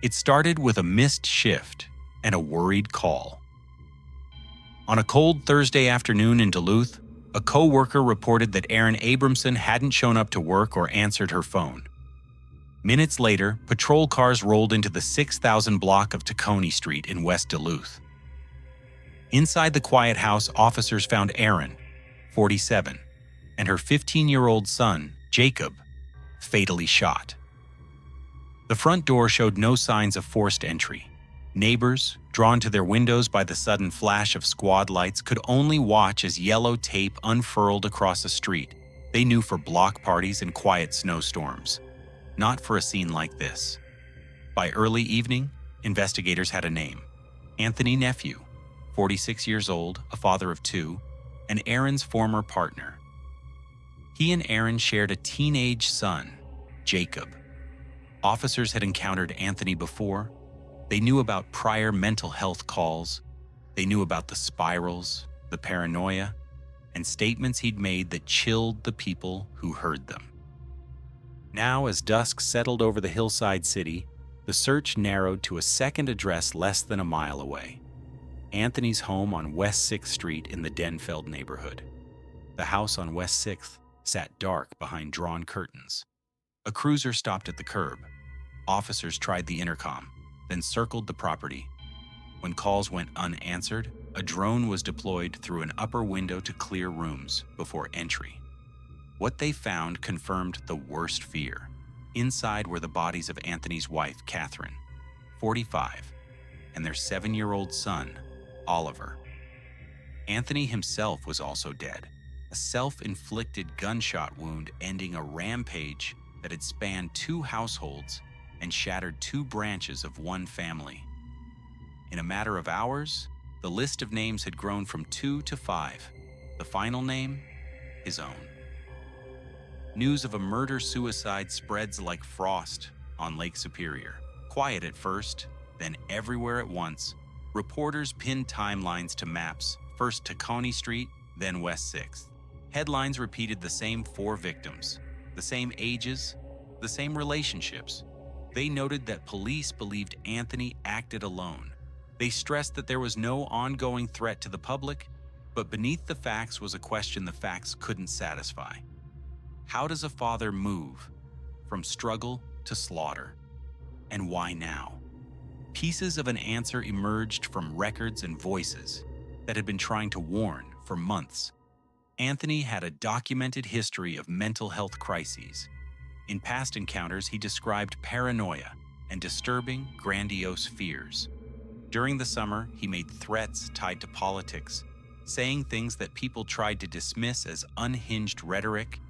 It started with a missed shift and a worried call. On a cold Thursday afternoon in Duluth, a co-worker reported that Erin Abramson hadn't shown up to work or answered her phone. Minutes later, patrol cars rolled into the 6,000 block of Tacony Street in West Duluth. Inside the quiet house, officers found Erin, 47, and her 15-year-old son, Jacob, fatally shot. The front door showed no signs of forced entry. Neighbors, drawn to their windows by the sudden flash of squad lights, could only watch as yellow tape unfurled across the street. They knew for block parties and quiet snowstorms, not for a scene like this. By early evening, investigators had a name: Anthony Nephew, 46 years old, a father of two, and Erin's former partner. He and Erin shared a teenage son, Jacob. Officers had encountered Anthony before. They knew about prior mental health calls. They knew about the spirals, the paranoia, and statements he'd made that chilled the people who heard them. Now, as dusk settled over the hillside city, the search narrowed to a second address less than a mile away: Anthony's home on West 6th Street in the Denfeld neighborhood. The house on West 6th sat dark behind drawn curtains. A cruiser stopped at the curb. Officers tried the intercom, then circled the property. When calls went unanswered, a drone was deployed through an upper window to clear rooms before entry. What they found confirmed the worst fear. Inside were the bodies of Anthony's wife, Catherine, 45, and their 7-year-old son, Oliver. Anthony himself was also dead, a self-inflicted gunshot wound ending a rampage that had spanned 2 households and shattered 2 branches of one family. In a matter of hours, the list of names had grown from 2 to 5. The final name, his own. News of a murder-suicide spreads like frost on Lake Superior. Quiet at first, then everywhere at once, reporters pinned timelines to maps, first Tacony Street, then West 6th. Headlines repeated the same 4 victims, the same ages, the same relationships. They noted that police believed Anthony acted alone. They stressed that there was no ongoing threat to the public, but beneath the facts was a question the facts couldn't satisfy. How does a father move from struggle to slaughter? And why now? Pieces of an answer emerged from records and voices that had been trying to warn for months. Anthony had a documented history of mental health crises. In past encounters, he described paranoia and disturbing, grandiose fears. During the summer, he made threats tied to politics, saying things that people tried to dismiss as unhinged rhetoric,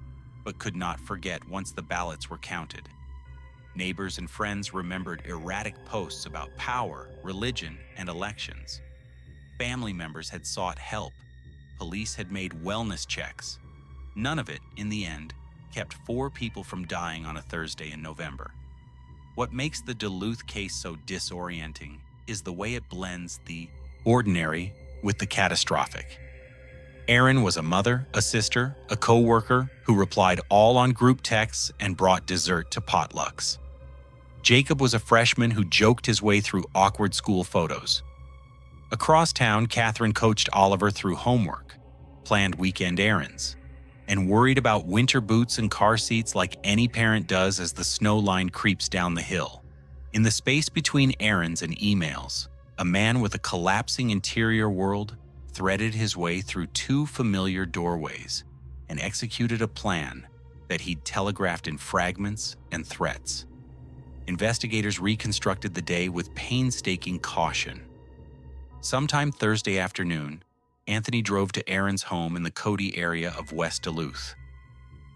but could not forget once the ballots were counted. Neighbors and friends remembered erratic posts about power, religion, and elections. Family members had sought help. Police had made wellness checks. None of it, in the end, kept 4 people from dying on a Thursday in November. What makes the Duluth case so disorienting is the way it blends the ordinary with the catastrophic. Erin was a mother, a sister, a co-worker who replied all on group texts and brought dessert to potlucks. Jacob was a freshman who joked his way through awkward school photos. Across town, Catherine coached Oliver through homework, planned weekend errands, and worried about winter boots and car seats like any parent does as the snow line creeps down the hill. In the space between errands and emails, a man with a collapsing interior world threaded his way through 2 familiar doorways and executed a plan that he'd telegraphed in fragments and threats. Investigators reconstructed the day with painstaking caution. Sometime Thursday afternoon, Anthony drove to Erin's home in the Cody area of West Duluth.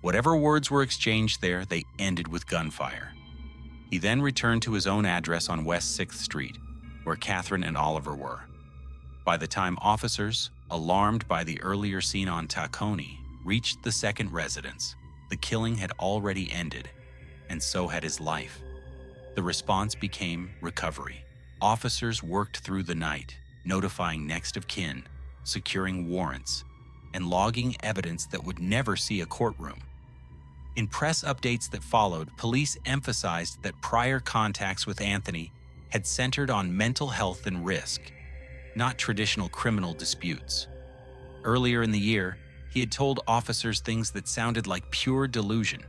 Whatever words were exchanged there, they ended with gunfire. He then returned to his own address on West 6th Street, where Catherine and Oliver were. By the time officers, alarmed by the earlier scene on Tacony, reached the second residence, the killing had already ended, and so had his life. The response became recovery. Officers worked through the night, notifying next of kin, securing warrants, and logging evidence that would never see a courtroom. In press updates that followed, police emphasized that prior contacts with Anthony had centered on mental health and risk, not traditional criminal disputes. Earlier in the year, he had told officers things that sounded like pure delusion.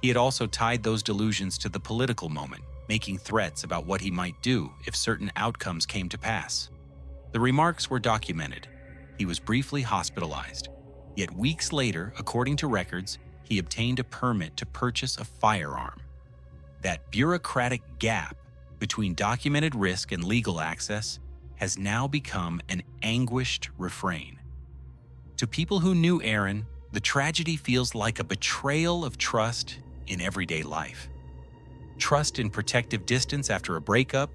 He had also tied those delusions to the political moment, making threats about what he might do if certain outcomes came to pass. The remarks were documented. He was briefly hospitalized. Yet weeks later, according to records, he obtained a permit to purchase a firearm. That bureaucratic gap between documented risk and legal access has now become an anguished refrain. To people who knew Aaron, the tragedy feels like a betrayal of trust in everyday life. Trust in protective distance after a breakup,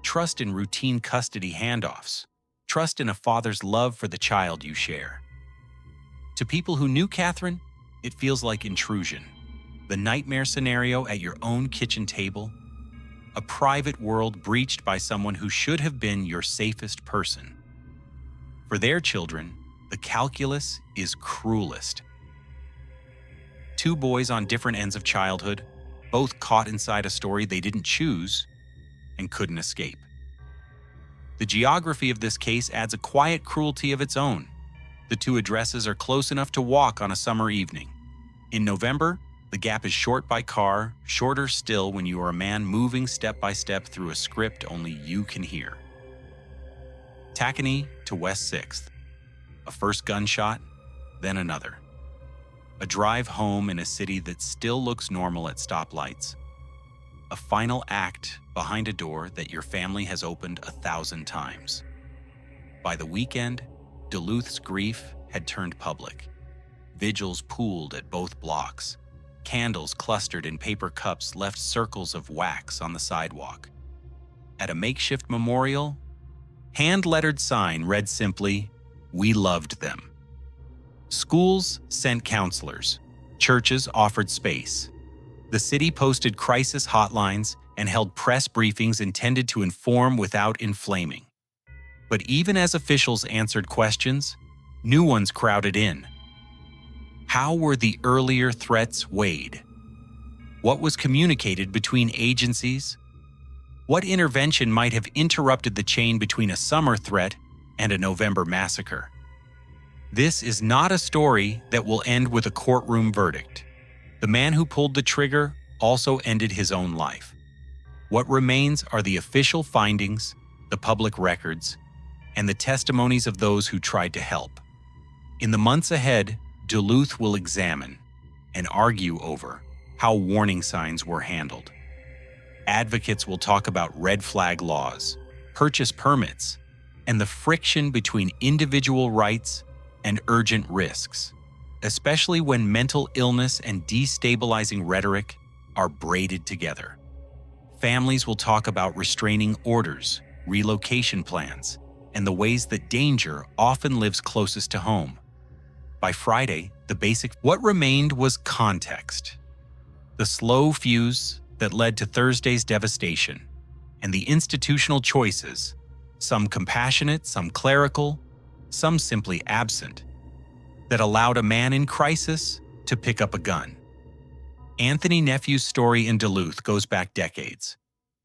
trust in routine custody handoffs, trust in a father's love for the child you share. To people who knew Catherine, it feels like intrusion, the nightmare scenario at your own kitchen table, a private world breached by someone who should have been your safest person. For their children, the calculus is cruelest. Two boys on different ends of childhood, both caught inside a story they didn't choose and couldn't escape. The geography of this case adds a quiet cruelty of its own. The two addresses are close enough to walk on a summer evening. In November, the gap is short by car, shorter still when you are a man moving step by step through a script only you can hear. Tacony to West 6th. A first gunshot, then another. A drive home in a city that still looks normal at stoplights. A final act behind a door that your family has opened 1,000 times. By the weekend, Duluth's grief had turned public. Vigils pooled at both blocks. Candles clustered in paper cups left circles of wax on the sidewalk. At a makeshift memorial, hand-lettered sign read simply, "We loved them." Schools sent counselors. Churches offered space. The city posted crisis hotlines and held press briefings intended to inform without inflaming. But even as officials answered questions, new ones crowded in. How were the earlier threats weighed? What was communicated between agencies? What intervention might have interrupted the chain between a summer threat and a November massacre? This is not a story that will end with a courtroom verdict. The man who pulled the trigger also ended his own life. What remains are the official findings, the public records, and the testimonies of those who tried to help. In the months ahead, Duluth will examine and argue over how warning signs were handled. Advocates will talk about red flag laws, purchase permits, and the friction between individual rights and urgent risks, especially when mental illness and destabilizing rhetoric are braided together. Families will talk about restraining orders, relocation plans, and the ways that danger often lives closest to home. By Friday, what remained was context. The slow fuse that led to Thursday's devastation, and the institutional choices, some compassionate, some clerical, some simply absent, that allowed a man in crisis to pick up a gun. Anthony Nephew's story in Duluth goes back decades.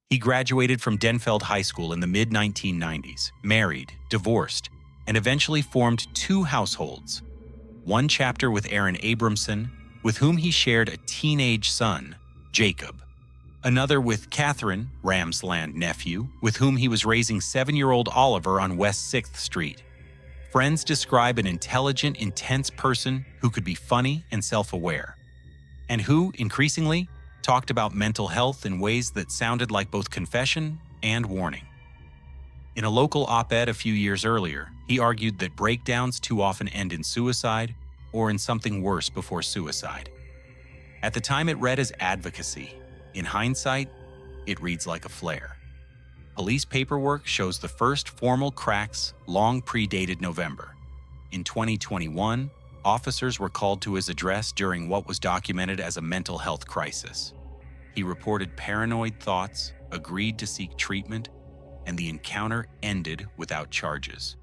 He graduated from Denfeld High School in the mid-1990s, married, divorced, and eventually formed two households. One chapter with Aaron Abramson, with whom he shared a teenage son, Jacob. Another with Catherine, Ramsland Nephew, with whom he was raising 7-year-old Oliver on West 6th Street. Friends describe an intelligent, intense person who could be funny and self-aware, and who, increasingly, talked about mental health in ways that sounded like both confession and warning. In a local op-ed a few years earlier, he argued that breakdowns too often end in suicide or in something worse before suicide. At the time, it read as advocacy. In hindsight, it reads like a flare. Police paperwork shows the first formal cracks long predated November. In 2021, officers were called to his address during what was documented as a mental health crisis. He reported paranoid thoughts, agreed to seek treatment, and the encounter ended without charges.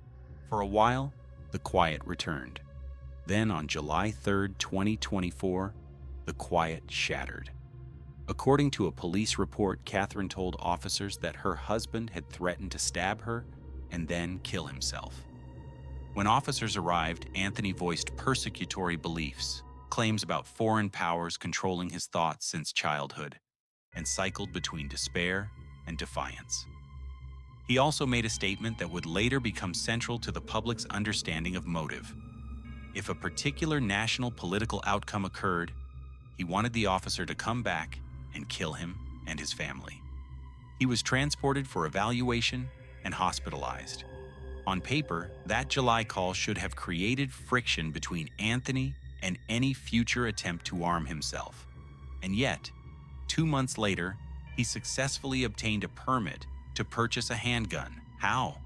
For a while, the quiet returned. Then on July 3, 2024, the quiet shattered. According to a police report, Catherine told officers that her husband had threatened to stab her and then kill himself. When officers arrived, Anthony voiced persecutory beliefs, claims about foreign powers controlling his thoughts since childhood, and cycled between despair and defiance. He also made a statement that would later become central to the public's understanding of motive. If a particular national political outcome occurred, he wanted the officer to come back and kill him and his family. He was transported for evaluation and hospitalized. On paper, that July call should have created friction between Anthony and any future attempt to arm himself. And yet, 2 months later, he successfully obtained a permit to purchase a handgun. How?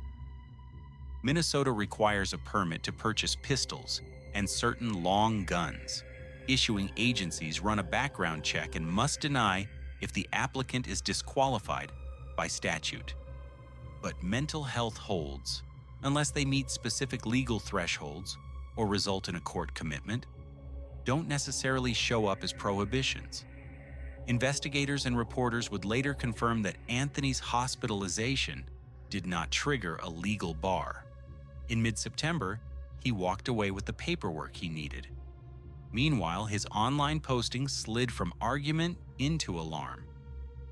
Minnesota requires a permit to purchase pistols and certain long guns. Issuing agencies run a background check and must deny if the applicant is disqualified by statute. But mental health holds, unless they meet specific legal thresholds or result in a court commitment, don't necessarily show up as prohibitions. Investigators and reporters would later confirm that Anthony's hospitalization did not trigger a legal bar. In mid-September, he walked away with the paperwork he needed. Meanwhile, his online postings slid from argument into alarm.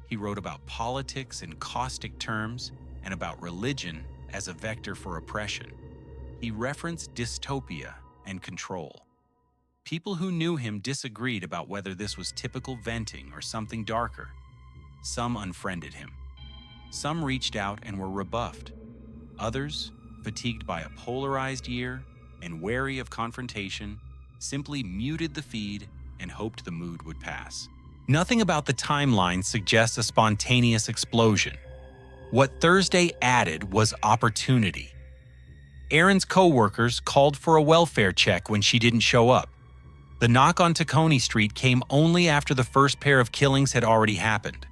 He wrote about politics in caustic terms and about religion as a vector for oppression. He referenced dystopia and control. People who knew him disagreed about whether this was typical venting or something darker. Some unfriended him. Some reached out and were rebuffed. Others, fatigued by a polarized year and wary of confrontation, simply muted the feed and hoped the mood would pass. Nothing about the timeline suggests a spontaneous explosion. What Thursday added was opportunity. Erin's co-workers called for a welfare check when she didn't show up. The knock on Tacony Street came only after the first pair of killings had already happened.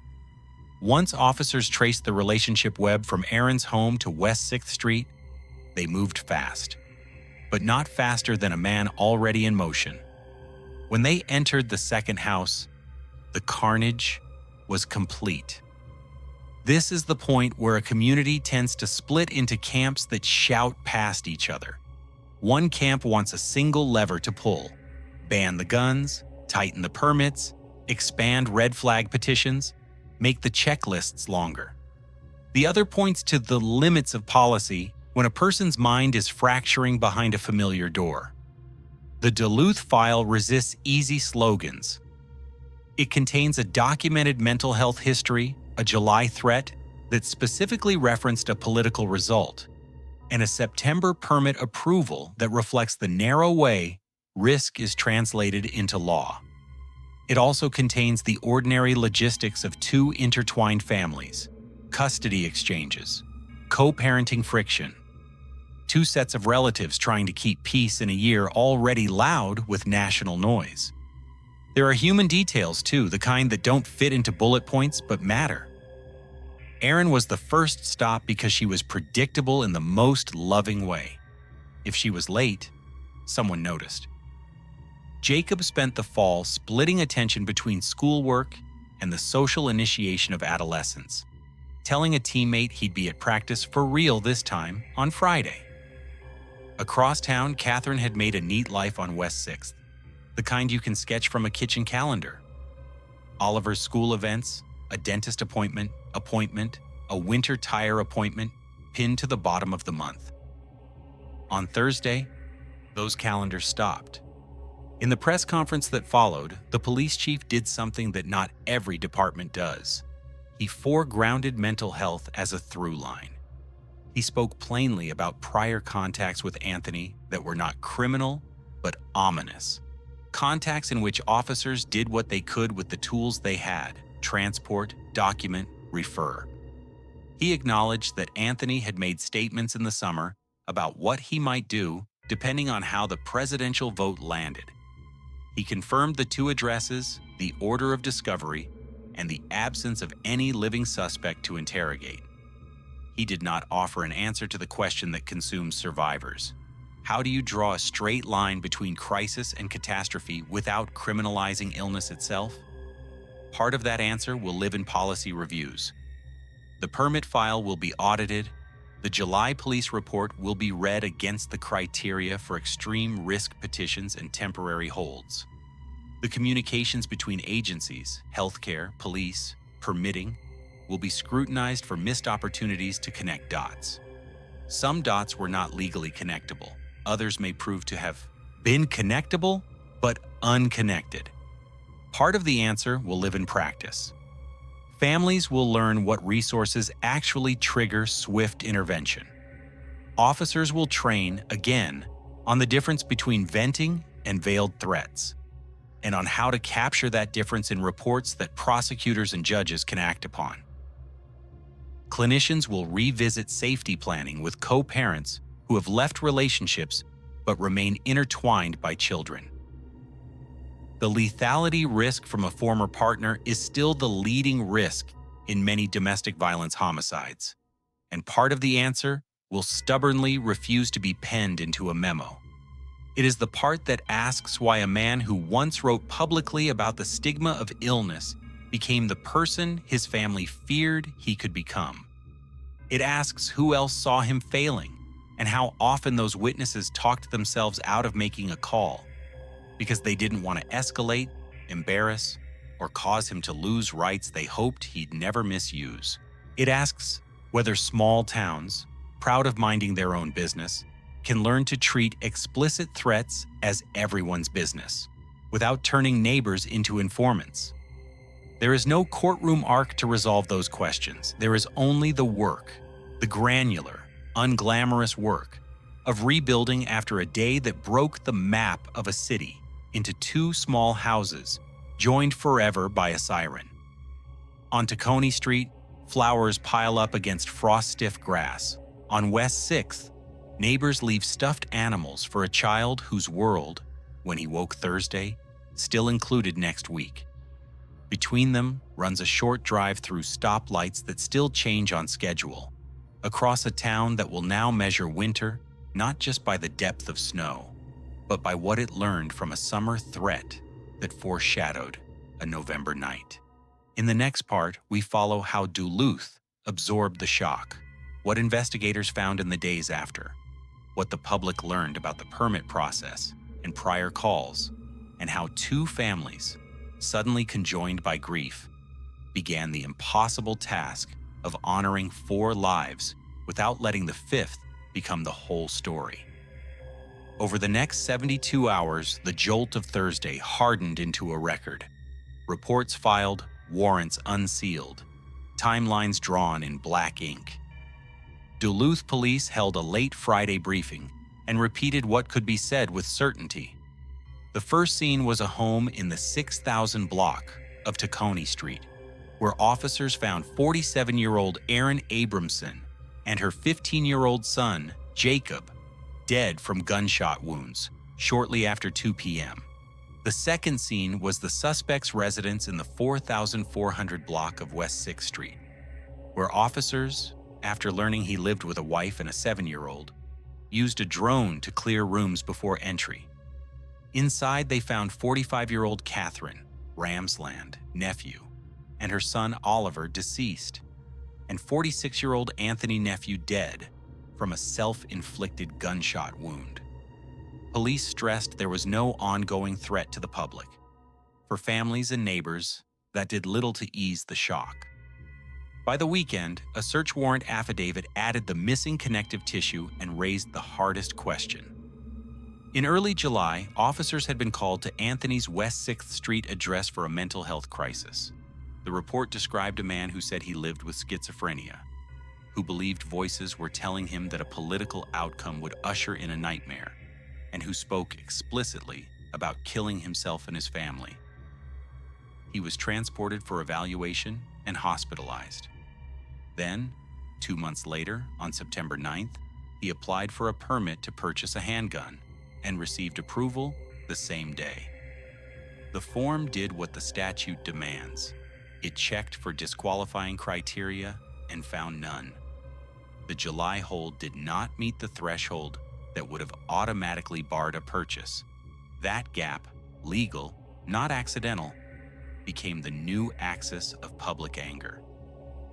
Once officers traced the relationship web from Erin's home to West 6th Street, they moved fast. But not faster than a man already in motion. When they entered the second house, the carnage was complete. This is the point where a community tends to split into camps that shout past each other. One camp wants a single lever to pull: ban the guns, tighten the permits, expand red flag petitions, make the checklists longer. The other points to the limits of policy when a person's mind is fracturing behind a familiar door. The Duluth file resists easy slogans. It contains a documented mental health history, a July threat that specifically referenced a political result, and a September permit approval that reflects the narrow way risk is translated into law. It also contains the ordinary logistics of two intertwined families, custody exchanges, co-parenting friction, two sets of relatives trying to keep peace in a year already loud with national noise. There are human details too, the kind that don't fit into bullet points but matter. Erin was the first stop because she was predictable in the most loving way. If she was late, someone noticed. Jacob spent the fall splitting attention between schoolwork and the social initiation of adolescence, telling a teammate he'd be at practice for real this time on Friday. Across town, Catherine had made a neat life on West 6th, the kind you can sketch from a kitchen calendar. Oliver's school events, a dentist appointment, a winter tire appointment, pinned to the bottom of the month. On Thursday, those calendars stopped. In the press conference that followed, the police chief did something that not every department does. He foregrounded mental health as a through line. He spoke plainly about prior contacts with Anthony that were not criminal, but ominous. Contacts in which officers did what they could with the tools they had: transport, document, refer. He acknowledged that Anthony had made statements in the summer about what he might do depending on how the presidential vote landed. He confirmed the two addresses, the order of discovery, and the absence of any living suspect to interrogate. He did not offer an answer to the question that consumes survivors. How do you draw a straight line between crisis and catastrophe without criminalizing illness itself? Part of that answer will live in policy reviews. The permit file will be audited. The July police report will be read against the criteria for extreme risk petitions and temporary holds. The communications between agencies, healthcare, police, permitting, will be scrutinized for missed opportunities to connect dots. Some dots were not legally connectable. Others may prove to have been connectable, but unconnected. Part of the answer will live in practice. Families will learn what resources actually trigger swift intervention. Officers will train, again, on the difference between venting and veiled threats, and on how to capture that difference in reports that prosecutors and judges can act upon. Clinicians will revisit safety planning with co-parents who have left relationships but remain intertwined by children. The lethality risk from a former partner is still the leading risk in many domestic violence homicides, and part of the answer will stubbornly refuse to be penned into a memo. It is the part that asks why a man who once wrote publicly about the stigma of illness became the person his family feared he could become. It asks who else saw him failing, and how often those witnesses talked themselves out of making a call because they didn't want to escalate, embarrass, or cause him to lose rights they hoped he'd never misuse. It asks whether small towns, proud of minding their own business, can learn to treat explicit threats as everyone's business, without turning neighbors into informants. There is no courtroom arc to resolve those questions. There is only the work, the granular, unglamorous work, of rebuilding after a day that broke the map of a city into two small houses, joined forever by a siren. On Tacony Street, flowers pile up against frost-stiff grass. On West 6th, neighbors leave stuffed animals for a child whose world, when he woke Thursday, still included next week. Between them runs a short drive through stoplights that still change on schedule, across a town that will now measure winter not just by the depth of snow, but by what it learned from a summer threat that foreshadowed a November night. In the next part, we follow how Duluth absorbed the shock, what investigators found in the days after, what the public learned about the permit process and prior calls, and how two families, suddenly conjoined by grief, began the impossible task of honoring 4 lives without letting the 5th become the whole story. Over the next 72 hours, the jolt of Thursday hardened into a record. Reports filed, warrants unsealed, timelines drawn in black ink. Duluth police held a late Friday briefing and repeated what could be said with certainty. The first scene was a home in the 6,000 block of Tacony Street, where officers found 47-year-old Erin Abramson and her 15-year-old son, Jacob, dead from gunshot wounds shortly after 2 p.m. The second scene was the suspect's residence in the 4,400 block of West 6th Street, where officers, after learning he lived with a wife and a 7-year-old, used a drone to clear rooms before entry. Inside, they found 45-year-old Catherine Ramsland Nephew and her son Oliver deceased, and 46-year-old Anthony Nephew dead from a self-inflicted gunshot wound. Police stressed there was no ongoing threat to the public. For families and neighbors, that did little to ease the shock. By the weekend, a search warrant affidavit added the missing connective tissue and raised the hardest question. In early July, officers had been called to Anthony's West 6th Street address for a mental health crisis. The report described a man who said he lived with schizophrenia, who believed voices were telling him that a political outcome would usher in a nightmare, and who spoke explicitly about killing himself and his family. He was transported for evaluation and hospitalized. Then, 2 months later, on September 9th, he applied for a permit to purchase a handgun and received approval the same day. The form did what the statute demands. It checked for disqualifying criteria and found none. The July hold did not meet the threshold that would have automatically barred a purchase. That gap, legal, not accidental, became the new axis of public anger.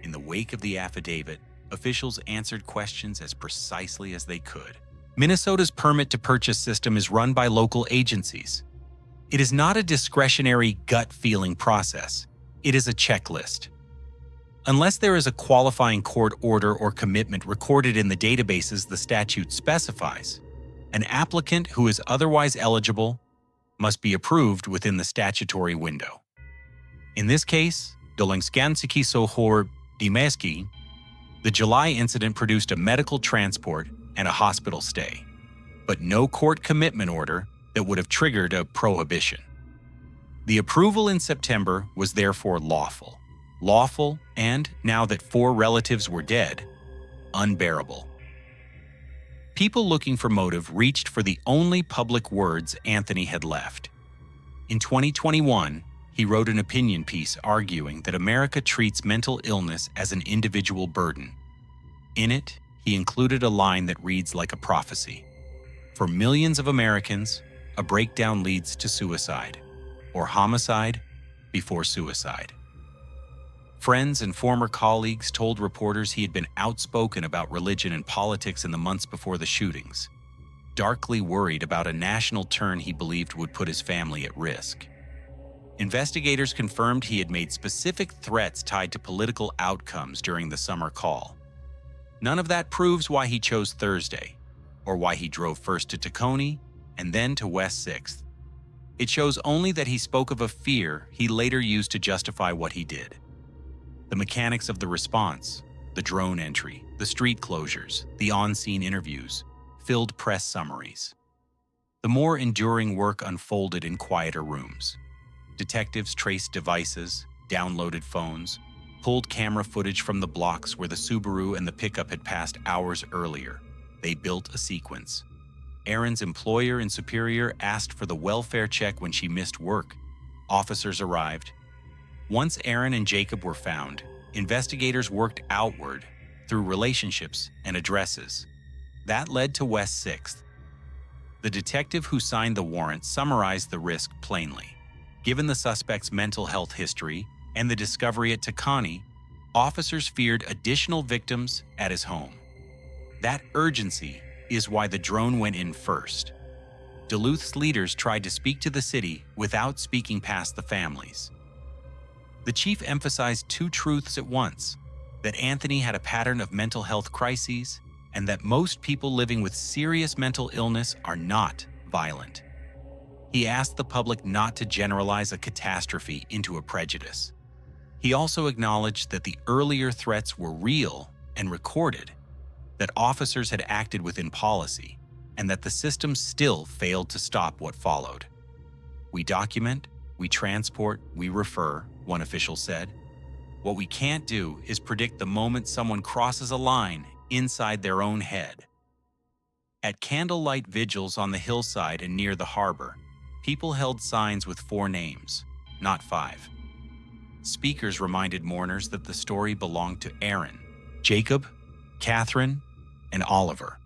In the wake of the affidavit, officials answered questions as precisely as they could. Minnesota's permit to purchase system is run by local agencies. It is not a discretionary gut-feeling process. It is a checklist. Unless there is a qualifying court order or commitment recorded in the databases the statute specifies, an applicant who is otherwise eligible must be approved within the statutory window. In this case, Dolanskanski Sohor Dimeski, the July incident produced a medical transport and a hospital stay, but no court commitment order that would have triggered a prohibition. The approval in September was therefore lawful. Lawful and, now that 4 relatives were dead, unbearable. People looking for motive reached for the only public words Anthony had left. In 2021, he wrote an opinion piece arguing that America treats mental illness as an individual burden. In it, he included a line that reads like a prophecy. For millions of Americans, a breakdown leads to suicide, or homicide before suicide. Friends and former colleagues told reporters he had been outspoken about religion and politics in the months before the shootings, darkly worried about a national turn he believed would put his family at risk. Investigators confirmed he had made specific threats tied to political outcomes during the summer call. None of that proves why he chose Thursday, or why he drove first to Tacony and then to West 6th. It shows only that he spoke of a fear he later used to justify what he did. The mechanics of the response, the drone entry, the street closures, the on-scene interviews, filled press summaries. The more enduring work unfolded in quieter rooms. Detectives traced devices, downloaded phones, pulled camera footage from the blocks where the Subaru and the pickup had passed hours earlier. They built a sequence. Erin's employer in Superior asked for the welfare check when she missed work. Officers arrived. Once Erin and Jacob were found, investigators worked outward through relationships and addresses. That led to West 6th. The detective who signed the warrant summarized the risk plainly. Given the suspect's mental health history and the discovery at Tacony, officers feared additional victims at his home. That urgency is why the drone went in first. Duluth's leaders tried to speak to the city without speaking past the families. The chief emphasized 2 truths at once: that Anthony had a pattern of mental health crises and that most people living with serious mental illness are not violent. He asked the public not to generalize a catastrophe into a prejudice. He also acknowledged that the earlier threats were real and recorded, that officers had acted within policy, and that the system still failed to stop what followed. "We document, we transport, we refer," one official said. "What we can't do is predict the moment someone crosses a line inside their own head." At candlelight vigils on the hillside and near the harbor, people held signs with 4 names, not 5. Speakers reminded mourners that the story belonged to Erin, Jacob, Catherine, and Oliver.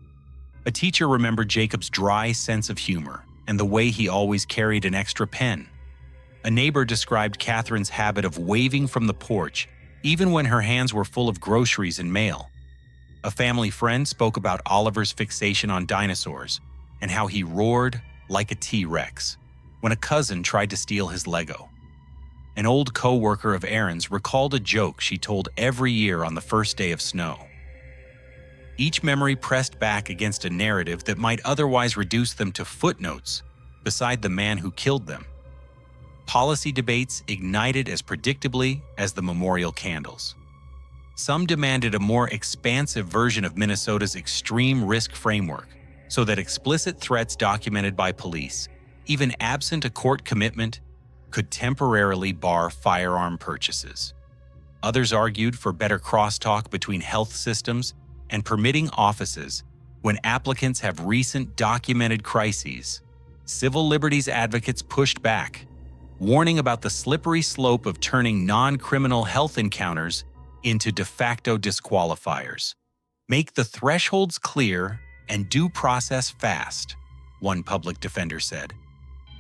A teacher remembered Jacob's dry sense of humor and the way he always carried an extra pen. A neighbor described Catherine's habit of waving from the porch even when her hands were full of groceries and mail. A family friend spoke about Oliver's fixation on dinosaurs and how he roared like a T-Rex when a cousin tried to steal his Lego. An old co-worker of Erin's recalled a joke she told every year on the first day of snow. Each memory pressed back against a narrative that might otherwise reduce them to footnotes beside the man who killed them. Policy debates ignited as predictably as the memorial candles. Some demanded a more expansive version of Minnesota's extreme risk framework so that explicit threats documented by police, even absent a court commitment, could temporarily bar firearm purchases. Others argued for better crosstalk between health systems and permitting offices when applicants have recent documented crises. Civil liberties advocates pushed back, warning about the slippery slope of turning non-criminal health encounters into de facto disqualifiers. "Make the thresholds clear and due process fast," one public defender said.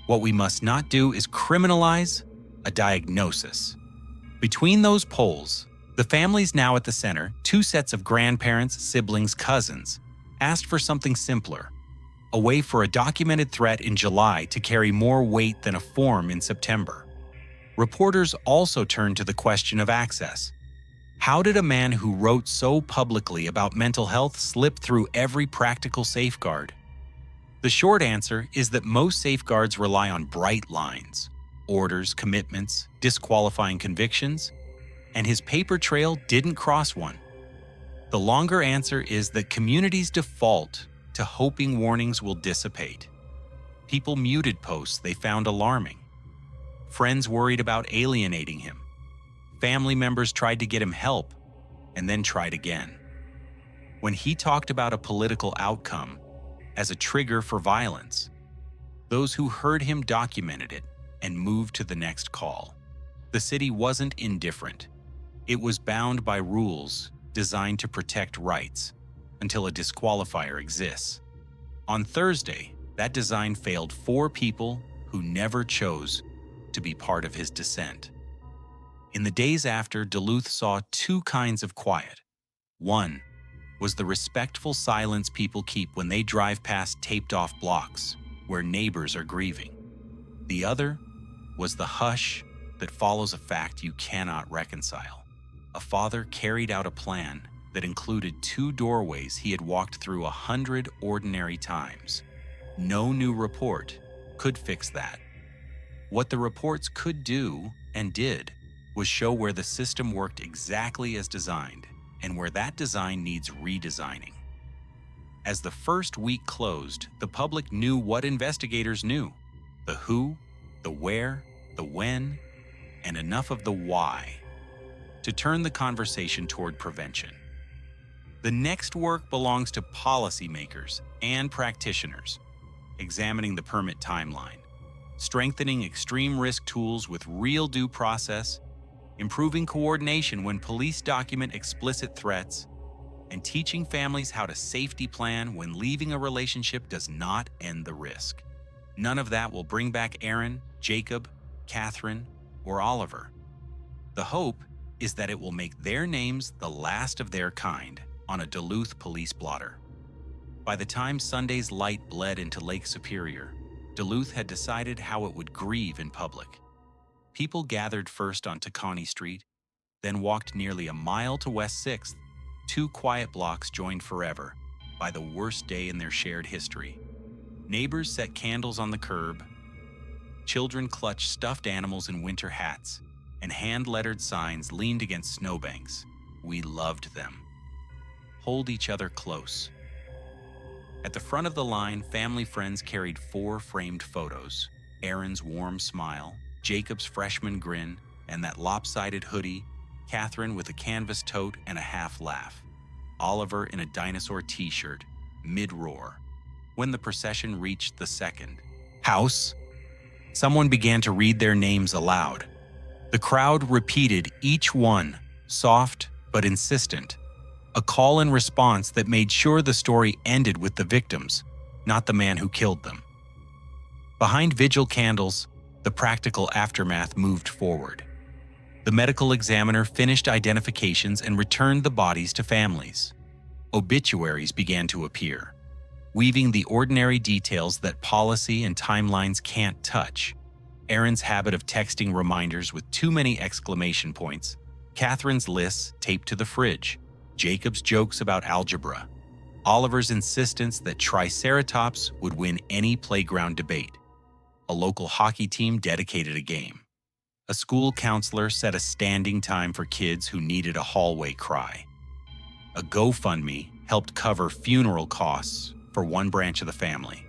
"What we must not do is criminalize a diagnosis. Between those poles, the families now at the center, two sets of grandparents, siblings, cousins, asked for something simpler, a way for a documented threat in July to carry more weight than a form in September. Reporters also turned to the question of access. How did a man who wrote so publicly about mental health slip through every practical safeguard? The short answer is that most safeguards rely on bright lines, orders, commitments, disqualifying convictions, and his paper trail didn't cross one. The longer answer is that communities default to hoping warnings will dissipate. People muted posts they found alarming. Friends worried about alienating him. Family members tried to get him help and then tried again. When he talked about a political outcome as a trigger for violence, those who heard him documented it and moved to the next call. The city wasn't indifferent. It was bound by rules designed to protect rights until a disqualifier exists. On Thursday, that design failed 4 people who never chose to be part of his descent. In the days after, Duluth saw 2 kinds of quiet. One was the respectful silence people keep when they drive past taped-off blocks where neighbors are grieving. The other was the hush that follows a fact you cannot reconcile. A father carried out a plan that included 2 doorways he had walked through 100 ordinary times. No new report could fix that. What the reports could do, and did, was show where the system worked exactly as designed, and where that design needs redesigning. As the first week closed, the public knew what investigators knew: the who, the where, the when, and enough of the why to turn the conversation toward prevention. The next work belongs to policymakers and practitioners, examining the permit timeline, strengthening extreme risk tools with real due process, improving coordination when police document explicit threats, and teaching families how to safety plan when leaving a relationship does not end the risk. None of that will bring back Aaron, Jacob, Catherine, or Oliver. The hope is that it will make their names the last of their kind on a Duluth police blotter. By the time Sunday's light bled into Lake Superior, Duluth had decided how it would grieve in public. People gathered first on Tacony Street, then walked nearly a mile to West 6th, 2 quiet blocks joined forever by the worst day in their shared history. Neighbors set candles on the curb, children clutched stuffed animals in winter hats, and hand-lettered signs leaned against snowbanks. We loved them. Hold each other close. At the front of the line, family friends carried 4 framed photos: Aaron's warm smile, Jacob's freshman grin, and that lopsided hoodie, Catherine with a canvas tote and a half laugh, Oliver in a dinosaur t-shirt, mid-roar. When the procession reached the second house, someone began to read their names aloud. The crowd repeated each one, soft but insistent, a call and response that made sure the story ended with the victims, not the man who killed them. Behind vigil candles, the practical aftermath moved forward. The medical examiner finished identifications and returned the bodies to families. Obituaries began to appear, weaving the ordinary details that policy and timelines can't touch. Aaron's habit of texting reminders with too many exclamation points, Catherine's lists taped to the fridge, Jacob's jokes about algebra, Oliver's insistence that Triceratops would win any playground debate. A local hockey team dedicated a game. A school counselor set a standing time for kids who needed a hallway cry. A GoFundMe helped cover funeral costs for one branch of the family.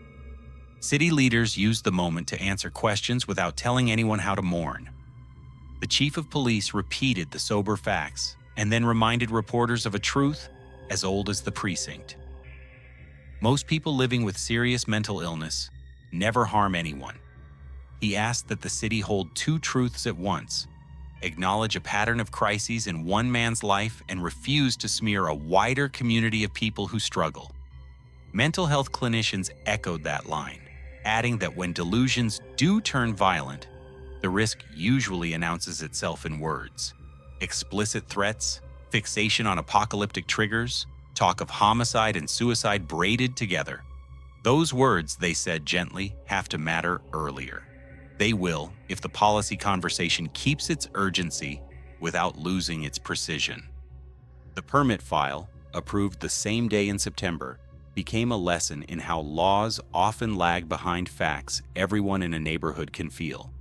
City leaders used the moment to answer questions without telling anyone how to mourn. The chief of police repeated the sober facts and then reminded reporters of a truth as old as the precinct. Most people living with serious mental illness never harm anyone. He asked that the city hold 2 truths at once: acknowledge a pattern of crises in one man's life and refuse to smear a wider community of people who struggle. Mental health clinicians echoed that line, adding that when delusions do turn violent, The risk usually announces itself in words: explicit threats, fixation on apocalyptic triggers, talk of homicide and suicide braided together. Those words, they said gently, have to matter earlier. They will if the policy conversation keeps its urgency without losing its precision. The permit file, approved the same day in September, became a lesson in how laws often lag behind facts everyone in a neighborhood can feel.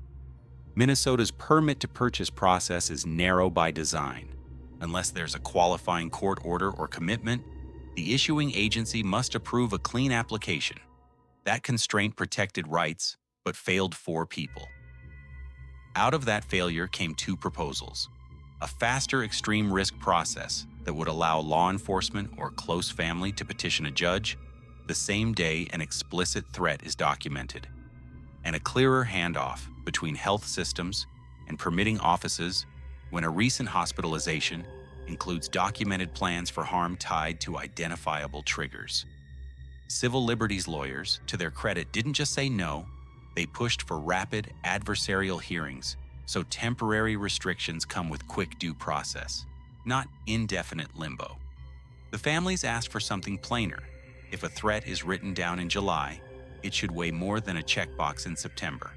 Minnesota's permit-to-purchase process is narrow by design. Unless there's a qualifying court order or commitment, the issuing agency must approve a clean application. That constraint protected rights, but failed 4 people. Out of that failure came 2 proposals: a faster extreme risk process that would allow law enforcement or close family to petition a judge the same day an explicit threat is documented, and a clearer handoff between health systems and permitting offices when a recent hospitalization includes documented plans for harm tied to identifiable triggers. Civil liberties lawyers, to their credit, didn't just say no, they pushed for rapid adversarial hearings so temporary restrictions come with quick due process, not indefinite limbo. The families asked for something plainer. If a threat is written down in July, it should weigh more than a checkbox in September.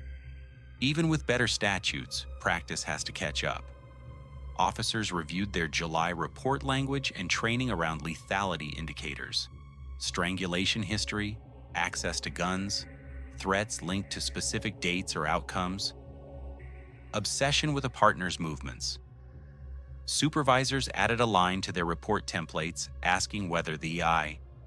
Even with better statutes, practice has to catch up. Officers reviewed their July report language and training around lethality indicators, strangulation history, access to guns, threats linked to specific dates or outcomes, obsession with a partner's movements. Supervisors added a line to their report templates asking whether the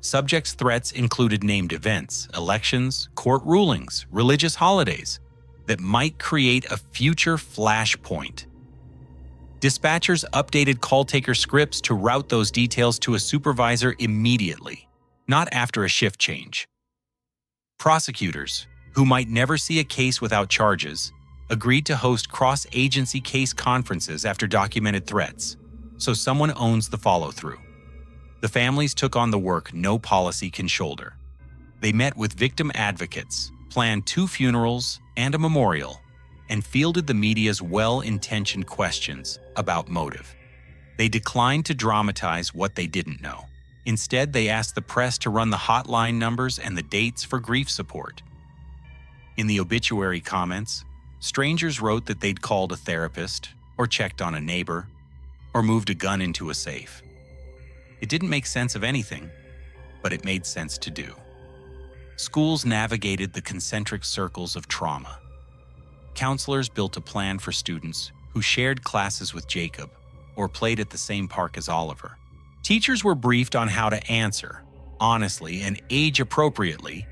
subject's threats included named events, elections, court rulings, religious holidays that might create a future flashpoint. Dispatchers updated call taker scripts to route those details to a supervisor immediately, not after a shift change. Prosecutors, who might never see a case without charges, agreed to host cross-agency case conferences after documented threats, so someone owns the follow-through. The families took on the work no policy can shoulder. They met with victim advocates, planned 2 funerals and a memorial, and fielded the media's well-intentioned questions about motive. They declined to dramatize what they didn't know. Instead, they asked the press to run the hotline numbers and the dates for grief support. In the obituary comments, strangers wrote that they'd called a therapist, or checked on a neighbor, or moved a gun into a safe. It didn't make sense of anything, but it made sense to do. Schools navigated the concentric circles of trauma. Counselors built a plan for students who shared classes with Jacob or played at the same park as Oliver. Teachers were briefed on how to answer, honestly and age-appropriately,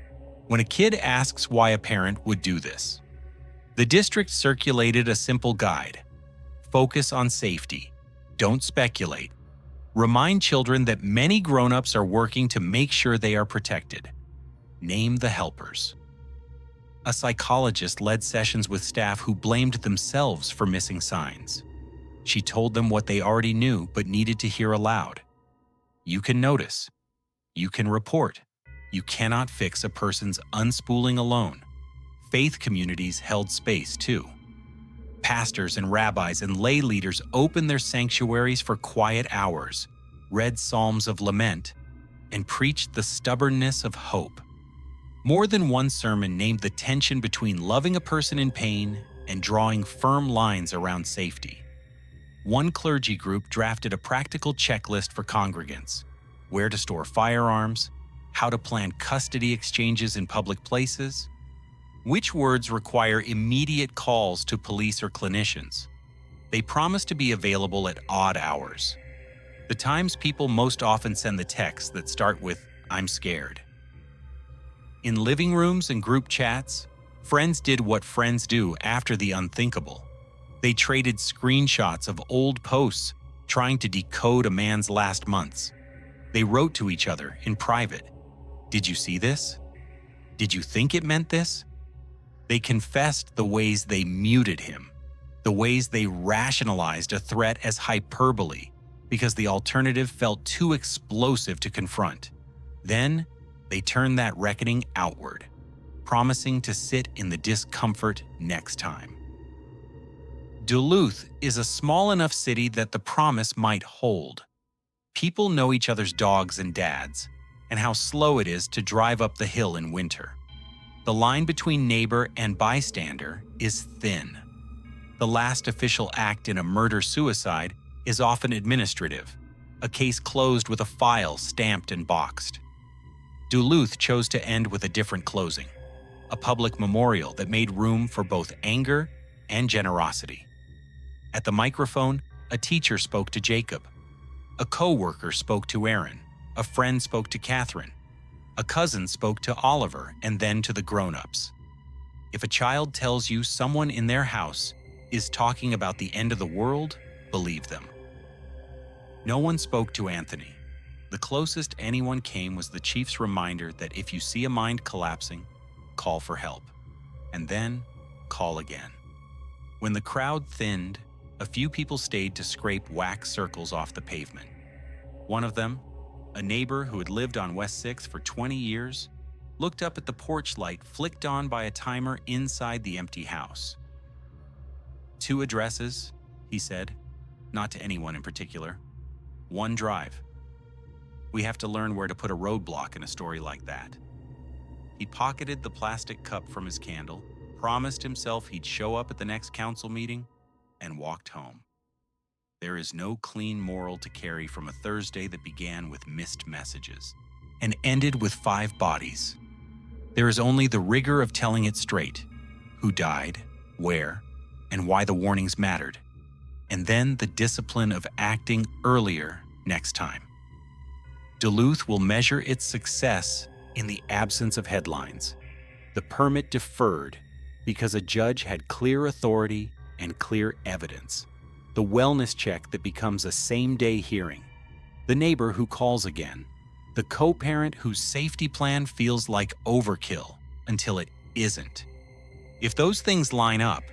when a kid asks why a parent would do this. The district circulated a simple guide: focus on safety, don't speculate, remind children that many grown-ups are working to make sure they are protected, name the helpers. A psychologist led sessions with staff who blamed themselves for missing signs. She told them what they already knew but needed to hear aloud. You can notice. You can report. You cannot fix a person's unspooling alone. Faith communities held space too. Pastors and rabbis and lay leaders opened their sanctuaries for quiet hours, read psalms of lament, and preached the stubbornness of hope. More than one sermon named the tension between loving a person in pain and drawing firm lines around safety. One clergy group drafted a practical checklist for congregants: where to store firearms, how to plan custody exchanges in public places, which words require immediate calls to police or clinicians. They promised to be available at odd hours, the times people most often send the texts that start with "I'm scared." In living rooms and group chats, friends did what friends do after the unthinkable. They traded screenshots of old posts trying to decode a man's last months. They wrote to each other in private. Did you see this? Did you think it meant this? They confessed the ways they muted him, the ways they rationalized a threat as hyperbole because the alternative felt too explosive to confront. Then, they turned that reckoning outward, promising to sit in the discomfort next time. Duluth is a small enough city that the promise might hold. People know each other's dogs and dads, and how slow it is to drive up the hill in winter. The line between neighbor and bystander is thin. The last official act in a murder-suicide is often administrative, a case closed with a file stamped and boxed. Duluth chose to end with a different closing, a public memorial that made room for both anger and generosity. At the microphone, a teacher spoke to Jacob. A co-worker spoke to Aaron. A friend spoke to Catherine. A cousin spoke to Oliver and then to the grown-ups. If a child tells you someone in their house is talking about the end of the world, believe them. No one spoke to Anthony. The closest anyone came was the chief's reminder that if you see a mind collapsing, call for help. And then, call again. When the crowd thinned, a few people stayed to scrape wax circles off the pavement. One of them, a neighbor who had lived on West 6th for 20 years, looked up at the porch light flicked on by a timer inside the empty house. 2 addresses, he said, not to anyone in particular. 1 drive. We have to learn where to put a roadblock in a story like that. He pocketed the plastic cup from his candle, promised himself he'd show up at the next council meeting, and walked home. There is no clean moral to carry from a Thursday that began with missed messages and ended with 5 bodies. There is only the rigor of telling it straight, who died, where, and why the warnings mattered, and then the discipline of acting earlier next time. Duluth will measure its success in the absence of headlines. The permit deferred because a judge had clear authority and clear evidence. The wellness check that becomes a same-day hearing. The neighbor who calls again. The co-parent whose safety plan feels like overkill until it isn't. If those things line up,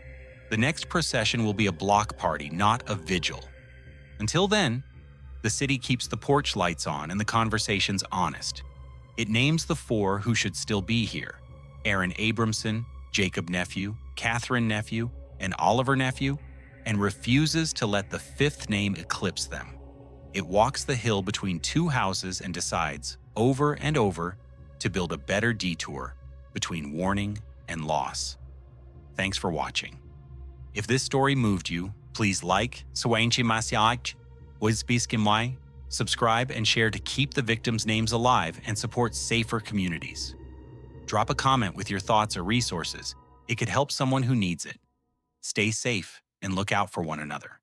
the next procession will be a block party, not a vigil. Until then, the city keeps the porch lights on and the conversations honest. It names the 4 who should still be here: Aaron Abramson, Jacob Nephew, Catherine Nephew, and Oliver Nephew, and refuses to let the 5th name eclipse them. It walks the hill between 2 houses and decides, over and over, to build a better detour between warning and loss. Thanks for watching. If this story moved you, please like, subscribe and share to keep the victims' names alive and support safer communities. Drop a comment with your thoughts or resources. It could help someone who needs it. Stay safe and look out for one another.